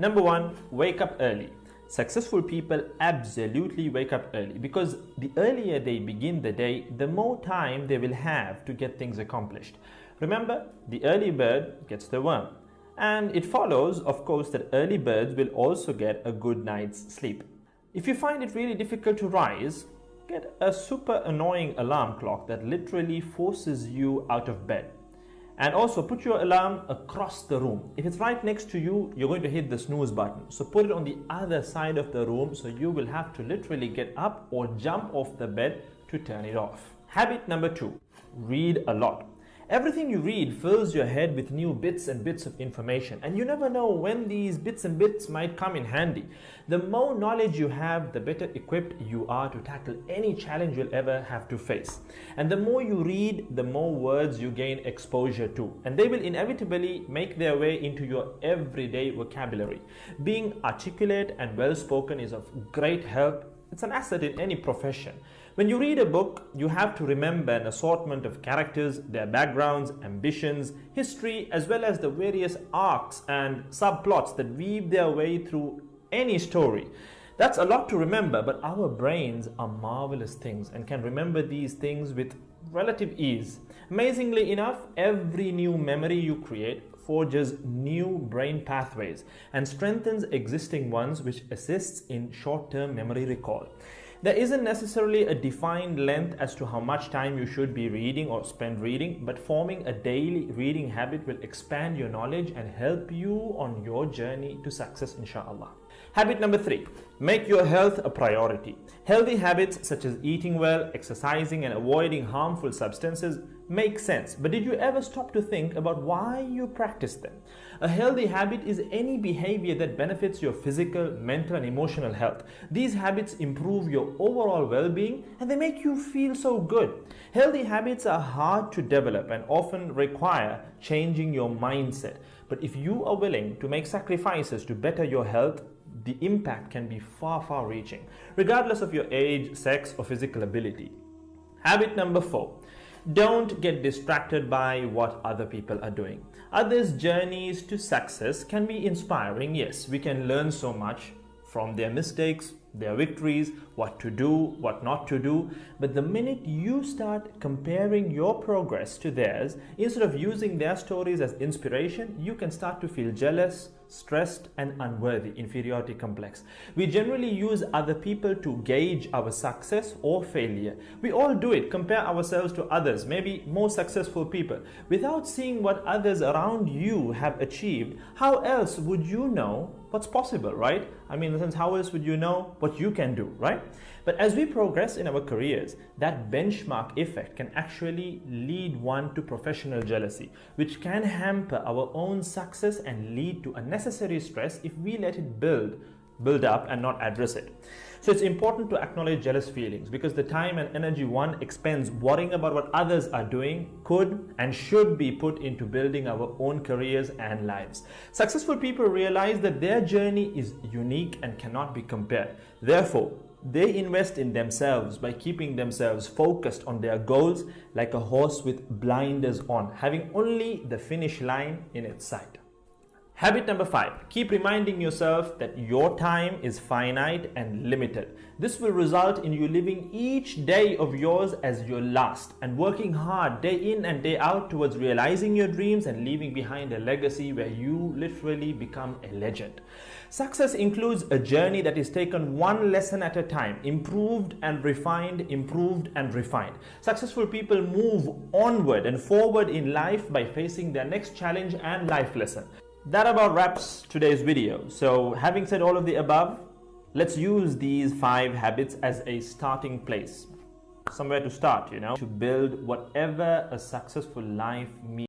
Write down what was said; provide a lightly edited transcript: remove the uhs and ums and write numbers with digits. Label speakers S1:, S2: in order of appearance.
S1: Number one, wake up early. Successful people absolutely wake up early because the earlier they begin the day, the more time they will have to get things accomplished. Remember, the early bird gets the worm. And it follows, of course, that early birds will also get a good night's sleep. If you find it really difficult to rise, get a super annoying alarm clock that literally forces you out of bed. And also put your alarm across the room. If it's right next to you, you're going to hit the snooze button. So put it on the other side of the room so you will have to literally get up or jump off the bed to turn it off. Habit number two, read a lot. Everything you read fills your head with new bits and bits of information, and you never know when these bits and bits might come in handy. The more knowledge you have, the better equipped you are to tackle any challenge you'll ever have to face. And the more you read, the more words you gain exposure to, and they will inevitably make their way into your everyday vocabulary. Being articulate and well-spoken is of great help. It's an asset in any profession. When you read a book, you have to remember an assortment of characters, their backgrounds, ambitions, history, as well as the various arcs and subplots that weave their way through any story. That's a lot to remember, but our brains are marvelous things and can remember these things with relative ease. Amazingly enough, every new memory you create forges new brain pathways and strengthens existing ones, which assists in short-term memory recall. There isn't necessarily a defined length as to how much time you should be reading or spend reading, but forming a daily reading habit will expand your knowledge and help you on your journey to success, inshallah. Habit number three, make your health a priority. Healthy habits such as eating well, exercising, and avoiding harmful substances make sense, but did you ever stop to think about why you practice them? A healthy habit is any behavior that benefits your physical, mental, and emotional health. These habits improve your overall well-being and they make you feel so good. Healthy habits are hard to develop and often require changing your mindset. But if you are willing to make sacrifices to better your health, the impact can be far reaching, regardless of your age, sex, or physical ability. Habit number four, don't get distracted by what other people are doing. Others' journeys to success can be inspiring. Yes, we can learn so much from their mistakes, their victories, what to do, what not to do. But the minute you start comparing your progress to theirs, instead of using their stories as inspiration, you can start to feel jealous, stressed, and unworthy, inferiority complex. We generally use other people to gauge our success or failure. We all do it, compare ourselves to others, maybe more successful people. Without seeing what others around you have achieved, how else would you know what's possible, right? I mean, in the sense, how else would you know what you can do, right? But as we progress in our careers, that benchmark effect can actually lead one to professional jealousy, which can hamper our own success and lead to unnecessary stress if we let it build up and not address it. So it's important to acknowledge jealous feelings because the time and energy one expends worrying about what others are doing could and should be put into building our own careers and lives. Successful people realize that their journey is unique and cannot be compared. Therefore, they invest in themselves by keeping themselves focused on their goals like a horse with blinders on, having only the finish line in its sight. Habit number five, keep reminding yourself that your time is finite and limited. This will result in you living each day of yours as your last and working hard day in and day out towards realizing your dreams and leaving behind a legacy where you literally become a legend. Success includes a journey that is taken one lesson at a time, improved and refined, improved and refined. Successful people move onward and forward in life by facing their next challenge and life lesson. That about wraps today's video. So having said all of the above, let's use these 5 habits as a starting place, somewhere to start, to build whatever a successful life means.